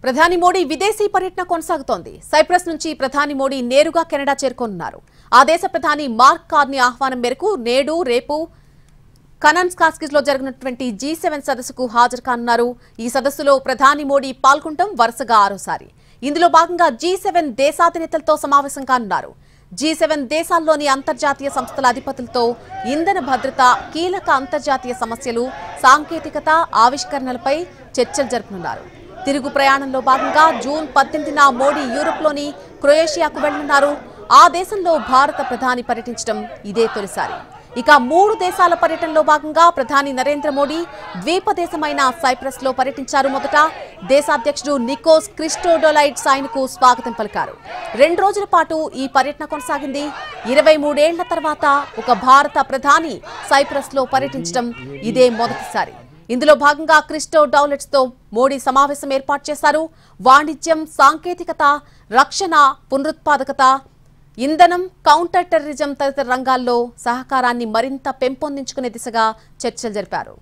ప్రధాని మోడీ విదేశీ పర్యటన కొనసాగుతోంది. సైప్రస్ నుంచి ప్రధాని మోడీ నేరుగా కెనడా చేరుకోనున్నారు. ఆ దేశ ప్రధాని మార్క్ కార్నీ ఆహ్వానం మేరకు నేడు రేపు కనన్స్కాస్కిస్ లో జరగనున్నటువంటి G7 సదస్సుకు హాజరు కానున్నారు. ఈ సదస్సులో ప్రధాని మోడీ పాల్గొనడం వరుసగా ఆరోసారి. ఇందులో భాగంగా G7 దేశాధినేతలతో సమావేశం కానున్నారు. G7 దేశాల్లోని అంతర్జాతీయ సంస్థల అధిపతులతో ఇంధన భద్రత, కీలక అంతర్జాతీయ సమస్యలు, సాంకేతికత, ఆవిష్కరణలపై చర్చలు జరపనున్నారు. తిరుగు ప్రయాణంలో భాగంగా జూన్ 18న మోడీ యూరోప్లోని క్రొయేషియాకు వెళ్లనున్నారు. ఆ దేశంలో భారత ప్రధాని పర్యటించడం ఇదే తొలిసారి. ఇక 3 దేశాల పర్యటనలో భాగంగా ప్రధాని నరేంద్ర మోడీ ద్వీప దేశమైన సైప్రస్ లో పర్యటించారు. మొదట దేశాధ్యక్షుడు నికోస్ క్రిస్టోడోలైడ్స్ ఆయనకు స్వాగతం పలికారు. 2 రోజుల పాటు ఈ పర్యటన కొనసాగింది. 23 ఏళ్ల తర్వాత ఒక భారత ప్రధాని సైప్రస్ లో పర్యటించడం ఇదే మొదటిసారి. ఇందులో భాగంగా క్రిస్టోడౌలెట్స్ తో మోడీ సమావేశం ఏర్పాటు చేశారు. వాణిజ్యం, సాంకేతికత, రక్షణ, పునరుత్పాదకత, ఇంధనం, కౌంటర్ టెర్రరిజం తదితర రంగాల్లో సహకారాన్ని మరింత పెంపొందించుకునే దిశగా చర్చలు జరిపారు.